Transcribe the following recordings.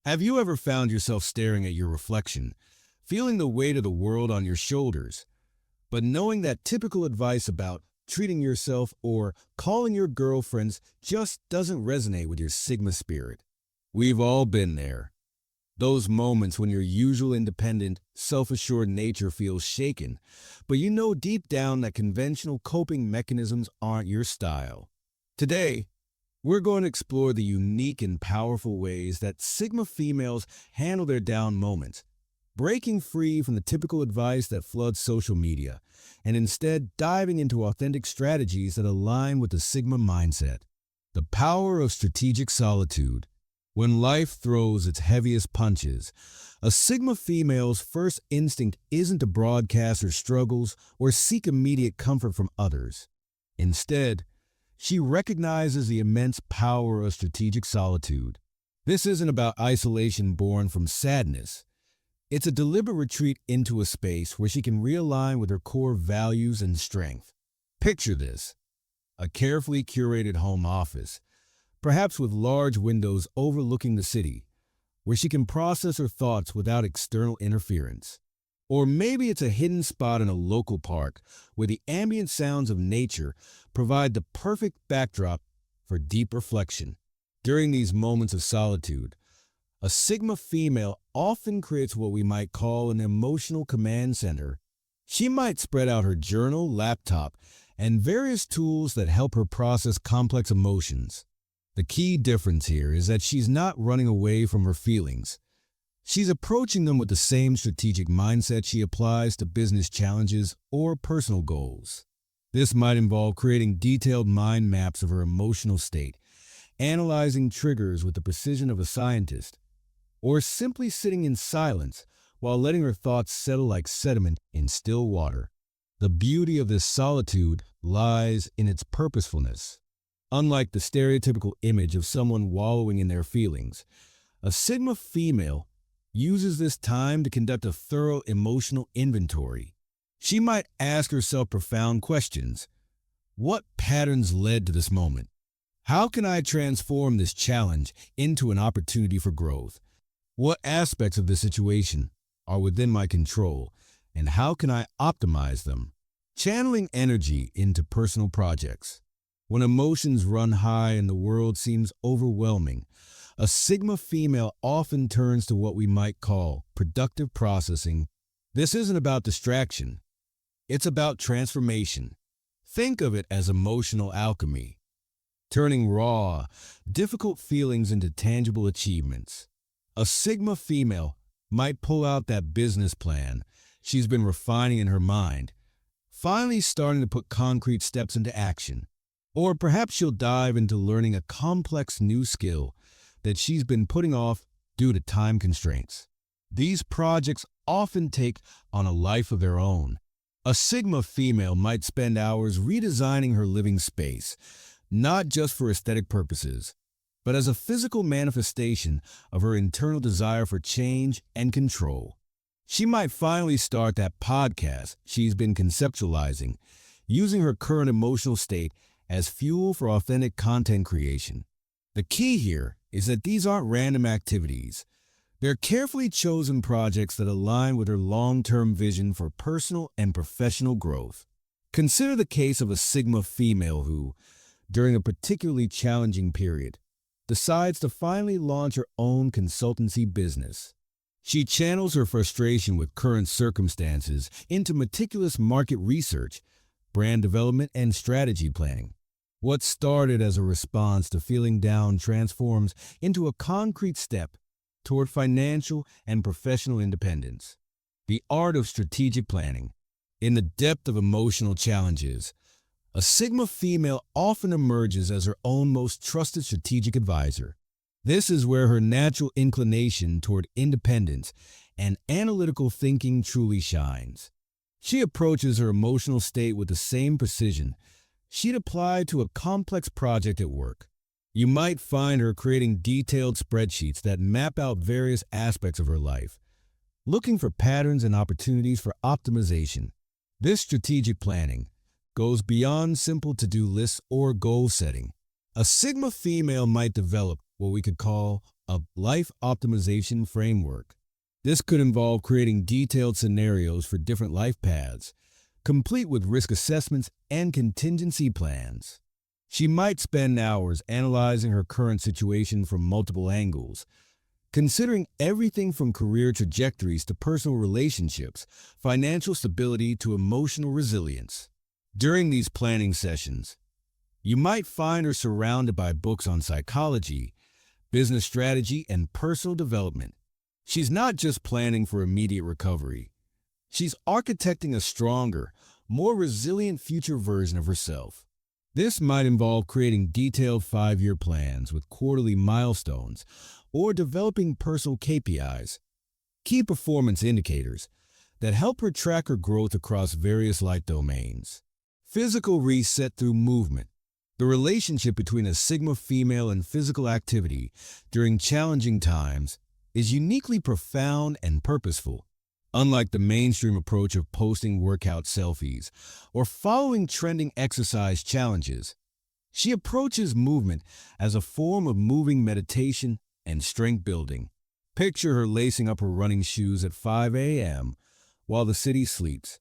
Have you ever found yourself staring at your reflection, feeling the weight of the world on your shoulders, but knowing that typical advice about treating yourself or calling your girlfriends just doesn't resonate with your Sigma spirit? We've all been there. Those moments when your usual independent, self-assured nature feels shaken, but you know deep down that conventional coping mechanisms aren't your style. Today, we're going to explore the unique and powerful ways that Sigma females handle their down moments, breaking free from the typical advice that floods social media, and instead diving into authentic strategies that align with the Sigma mindset. The power of strategic solitude. When life throws its heaviest punches, a Sigma female's first instinct isn't to broadcast her struggles or seek immediate comfort from others. Instead, she recognizes the immense power of strategic solitude. This isn't about isolation born from sadness. It's a deliberate retreat into a space where she can realign with her core values and strength. Picture this: a carefully curated home office, perhaps with large windows overlooking the city, where she can process her thoughts without external interference. Or maybe it's a hidden spot in a local park where the ambient sounds of nature provide the perfect backdrop for deep reflection. During these moments of solitude, a Sigma female often creates what we might call an emotional command center. She might spread out her journal, laptop, and various tools that help her process complex emotions. The key difference here is that she's not running away from her feelings. She's approaching them with the same strategic mindset she applies to business challenges or personal goals. This might involve creating detailed mind maps of her emotional state, analyzing triggers with the precision of a scientist, or simply sitting in silence while letting her thoughts settle like sediment in still water. The beauty of this solitude lies in its purposefulness. Unlike the stereotypical image of someone wallowing in their feelings, a Sigma female uses this time to conduct a thorough emotional inventory. She might ask herself profound questions. What patterns led to this moment? How can I transform this challenge into an opportunity for growth? What aspects of the situation are within my control, and how can I optimize them? Channeling energy into personal projects. When emotions run high and the world seems overwhelming, a Sigma female often turns to what we might call productive processing. This isn't about distraction. It's about transformation. Think of it as emotional alchemy, turning raw, difficult feelings into tangible achievements. A Sigma female might pull out that business plan she's been refining in her mind, finally starting to put concrete steps into action. Or perhaps she'll dive into learning a complex new skill that she's been putting off due to time constraints. These projects often take on a life of their own. A Sigma female might spend hours redesigning her living space, not just for aesthetic purposes, but as a physical manifestation of her internal desire for change and control. She might finally start that podcast she's been conceptualizing, using her current emotional state as fuel for authentic content creation. The key here is that these aren't random activities. They're carefully chosen projects that align with her long-term vision for personal and professional growth. Consider the case of a Sigma female who, during a particularly challenging period, decides to finally launch her own consultancy business. She channels her frustration with current circumstances into meticulous market research, brand development, and strategy planning. What started as a response to feeling down transforms into a concrete step toward financial and professional independence. The art of strategic planning. In the depth of emotional challenges, a Sigma female often emerges as her own most trusted strategic advisor. This is where her natural inclination toward independence and analytical thinking truly shines. She approaches her emotional state with the same precision she'd apply to a complex project at work. You might find her creating detailed spreadsheets that map out various aspects of her life, looking for patterns and opportunities for optimization. This strategic planning goes beyond simple to-do lists or goal setting. A Sigma female might develop what we could call a life optimization framework. This could involve creating detailed scenarios for different life paths, complete with risk assessments and contingency plans. She might spend hours analyzing her current situation from multiple angles, considering everything from career trajectories to personal relationships, financial stability to emotional resilience. During these planning sessions, you might find her surrounded by books on psychology, business strategy, and personal development. She's not just planning for immediate recovery. She's architecting a stronger, more resilient future version of herself. This might involve creating detailed 5-year plans with quarterly milestones or developing personal KPIs, key performance indicators, that help her track her growth across various life domains. Physical reset through movement. The relationship between a Sigma female and physical activity during challenging times is uniquely profound and purposeful. Unlike the mainstream approach of posting workout selfies or following trending exercise challenges, she approaches movement as a form of moving meditation and strength building. Picture her lacing up her running shoes at 5 a.m. while the city sleeps,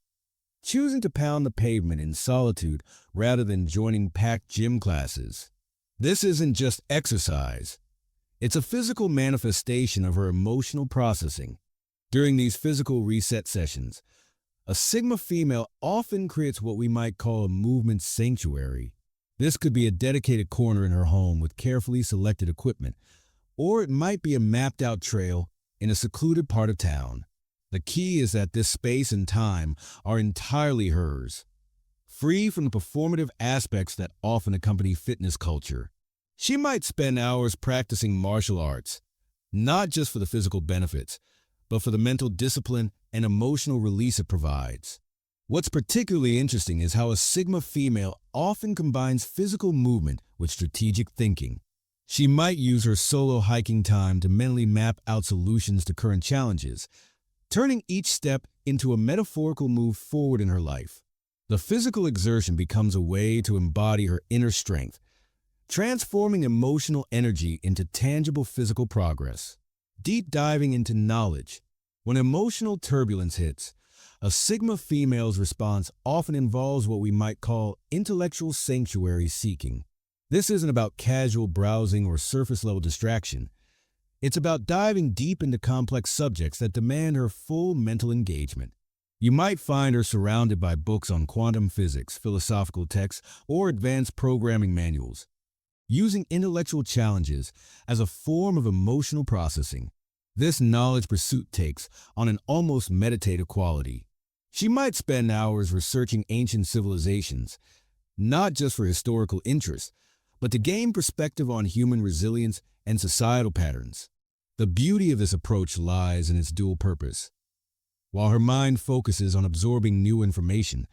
choosing to pound the pavement in solitude rather than joining packed gym classes. This isn't just exercise. It's a physical manifestation of her emotional processing. During these physical reset sessions, a Sigma female often creates what we might call a movement sanctuary. This could be a dedicated corner in her home with carefully selected equipment, or it might be a mapped-out trail in a secluded part of town. The key is that this space and time are entirely hers, free from the performative aspects that often accompany fitness culture. She might spend hours practicing martial arts, not just for the physical benefits, but for the mental discipline and emotional release it provides. What's particularly interesting is how a Sigma female often combines physical movement with strategic thinking. She might use her solo hiking time to mentally map out solutions to current challenges, turning each step into a metaphorical move forward in her life. The physical exertion becomes a way to embody her inner strength, transforming emotional energy into tangible physical progress. Deep diving into knowledge. When emotional turbulence hits, a Sigma female's response often involves what we might call intellectual sanctuary seeking. This isn't about casual browsing or surface-level distraction. It's about diving deep into complex subjects that demand her full mental engagement. You might find her surrounded by books on quantum physics, philosophical texts, or advanced programming manuals, using intellectual challenges as a form of emotional processing. This knowledge pursuit takes on an almost meditative quality. She might spend hours researching ancient civilizations, not just for historical interest, but to gain perspective on human resilience and societal patterns. The beauty of this approach lies in its dual purpose. While her mind focuses on absorbing new information,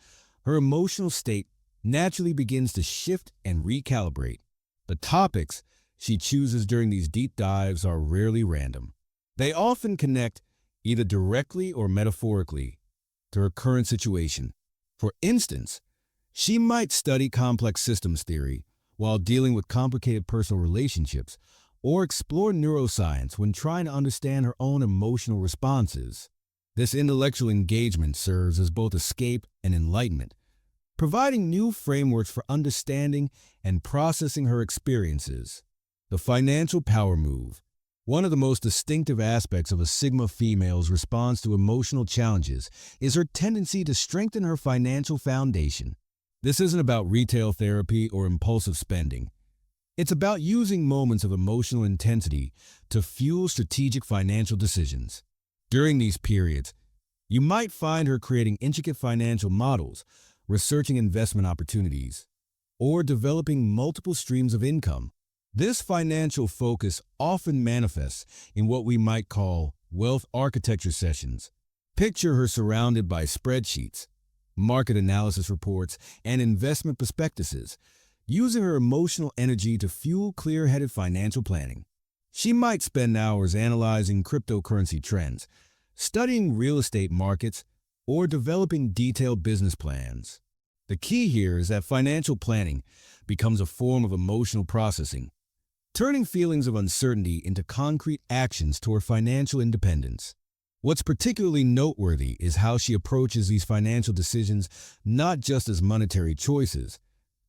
her emotional state naturally begins to shift and recalibrate. The topics she chooses during these deep dives are rarely random. They often connect, either directly or metaphorically, to her current situation. For instance, she might study complex systems theory while dealing with complicated personal relationships, or explore neuroscience when trying to understand her own emotional responses. This intellectual engagement serves as both escape and enlightenment, providing new frameworks for understanding and processing her experiences. The financial power move. One of the most distinctive aspects of a Sigma female's response to emotional challenges is her tendency to strengthen her financial foundation. This isn't about retail therapy or impulsive spending. It's about using moments of emotional intensity to fuel strategic financial decisions. During these periods, you might find her creating intricate financial models, researching investment opportunities, or developing multiple streams of income. This financial focus often manifests in what we might call wealth architecture sessions. Picture her surrounded by spreadsheets, market analysis reports, and investment prospectuses, using her emotional energy to fuel clear-headed financial planning. She might spend hours analyzing cryptocurrency trends, studying real estate markets, or developing detailed business plans. The key here is that financial planning becomes a form of emotional processing, turning feelings of uncertainty into concrete actions toward financial independence. What's particularly noteworthy is how she approaches these financial decisions not just as monetary choices,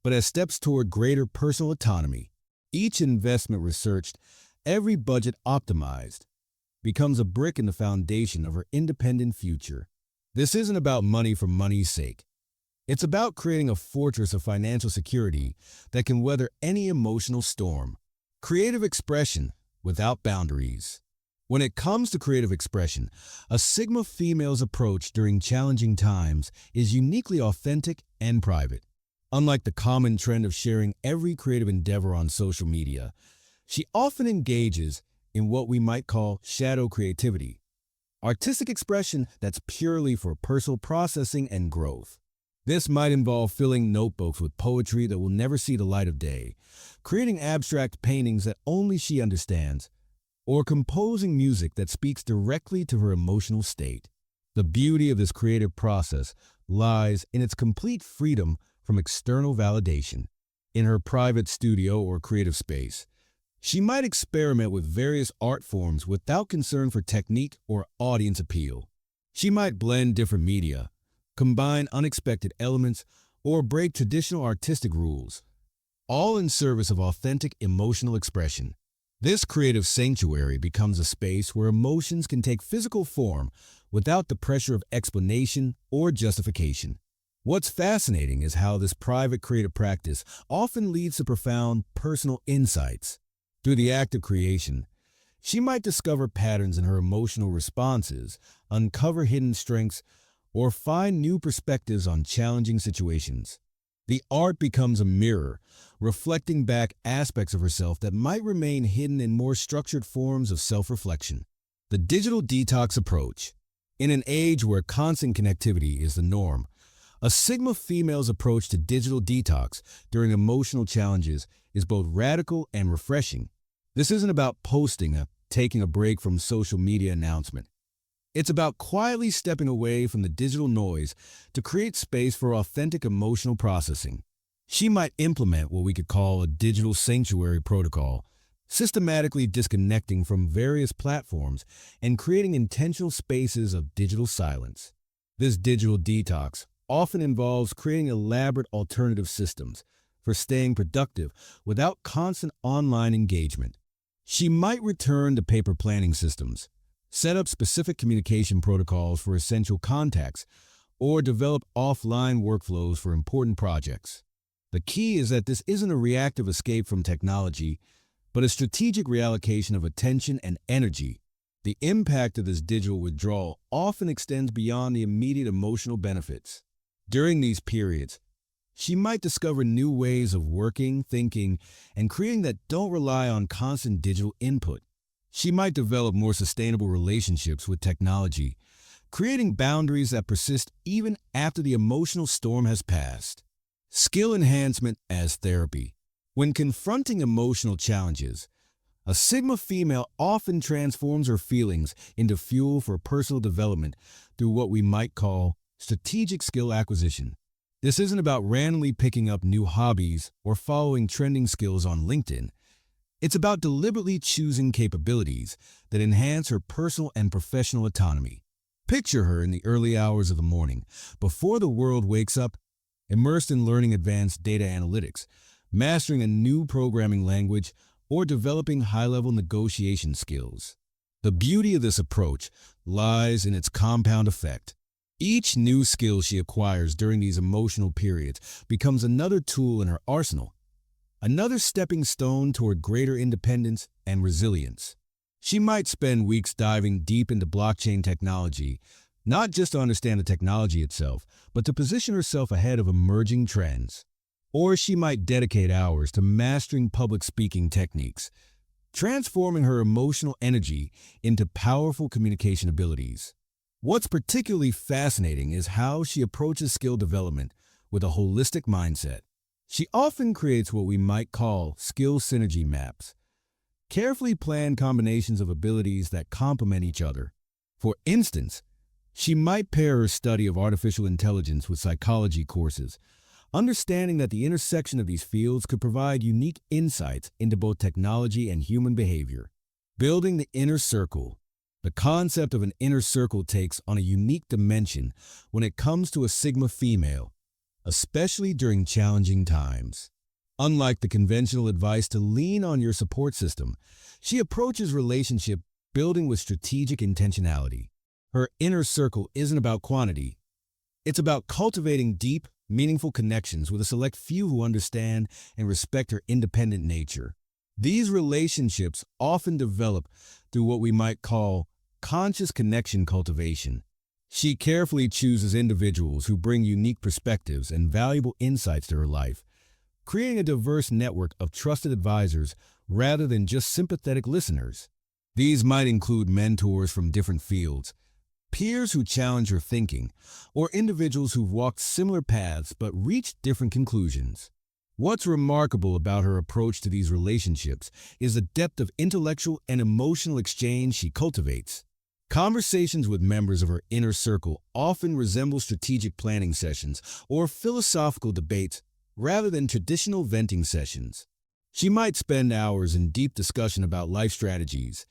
but as steps toward greater personal autonomy. Each investment researched, every budget optimized, becomes a brick in the foundation of her independent future. This isn't about money for money's sake. It's about creating a fortress of financial security that can weather any emotional storm. Creative expression without boundaries. When it comes to creative expression, a Sigma female's approach during challenging times is uniquely authentic and private. Unlike the common trend of sharing every creative endeavor on social media, she often engages in what we might call shadow creativity, artistic expression that's purely for personal processing and growth. This might involve filling notebooks with poetry that will never see the light of day, creating abstract paintings that only she understands, or composing music that speaks directly to her emotional state. The beauty of this creative process lies in its complete freedom from external validation. In her private studio or creative space, she might experiment with various art forms without concern for technique or audience appeal. She might blend different media, combine unexpected elements, or break traditional artistic rules, all in service of authentic emotional expression. This creative sanctuary becomes a space where emotions can take physical form without the pressure of explanation or justification. What's fascinating is how this private creative practice often leads to profound personal insights. Through the act of creation, she might discover patterns in her emotional responses, uncover hidden strengths, or find new perspectives on challenging situations. The art becomes a mirror, reflecting back aspects of herself that might remain hidden in more structured forms of self-reflection. The digital detox approach. In an age where constant connectivity is the norm, a Sigma female's approach to digital detox during emotional challenges is both radical and refreshing. This isn't about taking a break from social media announcement. It's about quietly stepping away from the digital noise to create space for authentic emotional processing. She might implement what we could call a digital sanctuary protocol, systematically disconnecting from various platforms and creating intentional spaces of digital silence. This digital detox often involves creating elaborate alternative systems for staying productive without constant online engagement. She might return to paper planning systems, set up specific communication protocols for essential contacts, or develop offline workflows for important projects. The key is that this isn't a reactive escape from technology, but a strategic reallocation of attention and energy. The impact of this digital withdrawal often extends beyond the immediate emotional benefits. During these periods, she might discover new ways of working, thinking, and creating that don't rely on constant digital input. She might develop more sustainable relationships with technology, creating boundaries that persist even after the emotional storm has passed. Skill enhancement as therapy. When confronting emotional challenges, a Sigma female often transforms her feelings into fuel for personal development through what we might call strategic skill acquisition. This isn't about randomly picking up new hobbies or following trending skills on LinkedIn. It's about deliberately choosing capabilities that enhance her personal and professional autonomy. Picture her in the early hours of the morning, before the world wakes up, immersed in learning advanced data analytics, mastering a new programming language, or developing high-level negotiation skills. The beauty of this approach lies in its compound effect. Each new skill she acquires during these emotional periods becomes another tool in her arsenal, another stepping stone toward greater independence and resilience. She might spend weeks diving deep into blockchain technology, not just to understand the technology itself, but to position herself ahead of emerging trends. Or she might dedicate hours to mastering public speaking techniques, transforming her emotional energy into powerful communication abilities. What's particularly fascinating is how she approaches skill development with a holistic mindset. She often creates what we might call skill synergy maps, carefully planned combinations of abilities that complement each other. For instance, she might pair her study of artificial intelligence with psychology courses, Understanding that the intersection of these fields could provide unique insights into both technology and human behavior. Building the inner circle. The concept of an inner circle takes on a unique dimension when it comes to a Sigma female, especially during challenging times. Unlike the conventional advice to lean on your support system, she approaches relationship building with strategic intentionality. Her inner circle isn't about quantity. It's about cultivating deep, meaningful connections with a select few who understand and respect her independent nature. These relationships often develop through what we might call conscious connection cultivation. She carefully chooses individuals who bring unique perspectives and valuable insights to her life, creating a diverse network of trusted advisors rather than just sympathetic listeners. These might include mentors from different fields, peers who challenge her thinking, or individuals who've walked similar paths but reached different conclusions. What's remarkable about her approach to these relationships is the depth of intellectual and emotional exchange she cultivates. Conversations with members of her inner circle often resemble strategic planning sessions or philosophical debates rather than traditional venting sessions. She might spend hours in deep discussion about life strategies,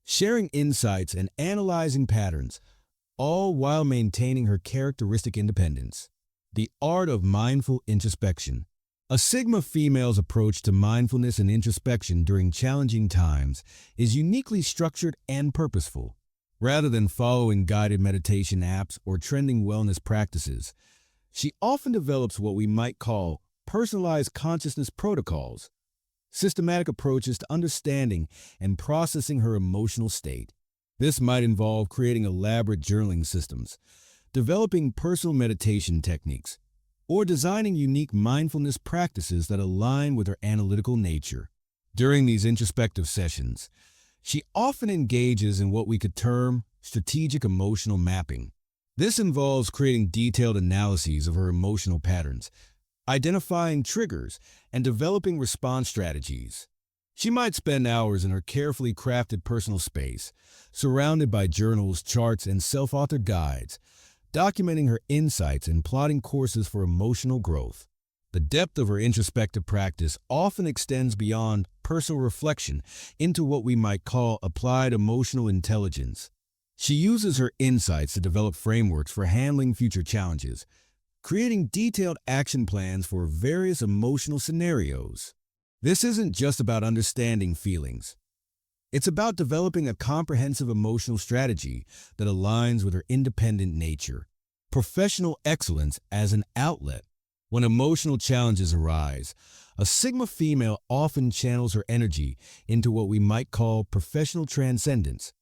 sharing insights and analyzing patterns, all while maintaining her characteristic independence. The art of mindful introspection. A Sigma female's approach to mindfulness and introspection during challenging times is uniquely structured and purposeful. Rather than following guided meditation apps or trending wellness practices, she often develops what we might call personalized consciousness protocols, systematic approaches to understanding and processing her emotional state. This might involve creating elaborate journaling systems, developing personal meditation techniques, or designing unique mindfulness practices that align with her analytical nature. During these introspective sessions, she often engages in what we could term strategic emotional mapping. This involves creating detailed analyses of her emotional patterns, identifying triggers, and developing response strategies. She might spend hours in her carefully crafted personal space, surrounded by journals, charts, and self-authored guides, documenting her insights and plotting courses for emotional growth. The depth of her introspective practice often extends beyond personal reflection into what we might call applied emotional intelligence. She uses her insights to develop frameworks for handling future challenges, creating detailed action plans for various emotional scenarios. This isn't just about understanding feelings. It's about developing a comprehensive emotional strategy that aligns with her independent nature. Professional excellence as an outlet. When emotional challenges arise, a Sigma female often channels her energy into what we might call professional transcendence,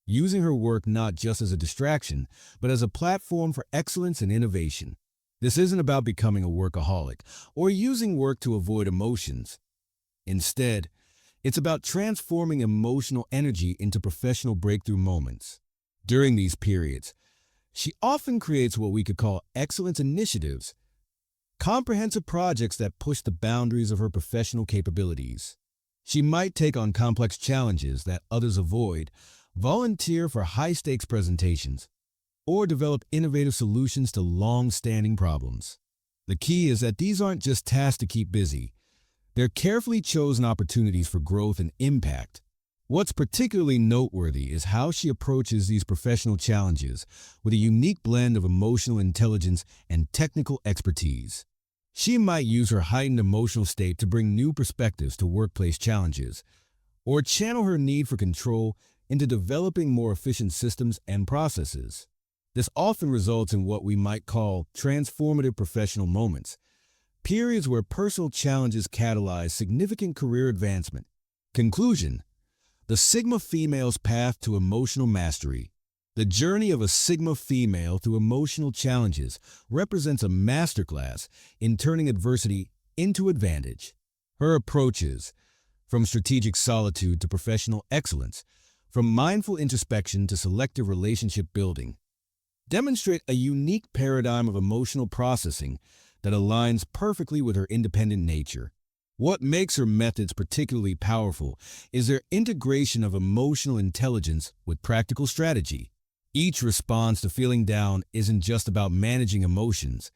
using her work not just as a distraction, but as a platform for excellence and innovation. This isn't about becoming a workaholic or using work to avoid emotions. Instead, it's about transforming emotional energy into professional breakthrough moments. During these periods, she often creates what we could call excellence initiatives, comprehensive projects that push the boundaries of her professional capabilities. She might take on complex challenges that others avoid, volunteer for high-stakes presentations, or develop innovative solutions to long-standing problems. The key is that these aren't just tasks to keep busy. They're carefully chosen opportunities for growth and impact. What's particularly noteworthy is how she approaches these professional challenges with a unique blend of emotional intelligence and technical expertise. She might use her heightened emotional state to bring new perspectives to workplace challenges, or channel her need for control into developing more efficient systems and processes. This often results in what we might call transformative professional moments, periods where personal challenges catalyze significant career advancement. Conclusion: the Sigma female's path to emotional mastery. The journey of a Sigma female through emotional challenges represents a masterclass in turning adversity into advantage. Her approaches, from strategic solitude to professional excellence, from mindful introspection to selective relationship building, demonstrate a unique paradigm of emotional processing that aligns perfectly with her independent nature. What makes her methods particularly powerful is their integration of emotional intelligence with practical strategy. Each response to feeling down isn't just about managing emotions.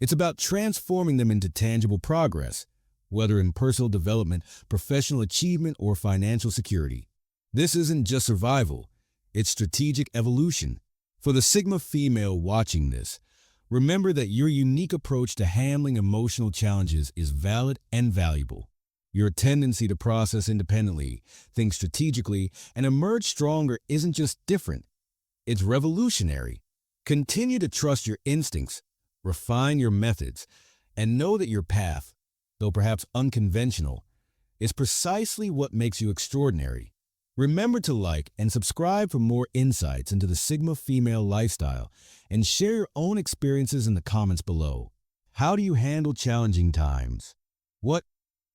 It's about transforming them into tangible progress, whether in personal development, professional achievement, or financial security. This isn't just survival, it's strategic evolution. For the Sigma female watching this, remember that your unique approach to handling emotional challenges is valid and valuable. Your tendency to process independently, think strategically, and emerge stronger isn't just different, it's revolutionary. Continue to trust your instincts, refine your methods, and know that your path, though perhaps unconventional, is precisely what makes you extraordinary. Remember to like and subscribe for more insights into the Sigma female lifestyle and share your own experiences in the comments below. How do you handle challenging times? What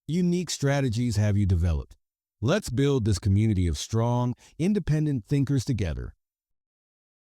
unique strategies have you developed? Let's build this community of strong, independent thinkers together.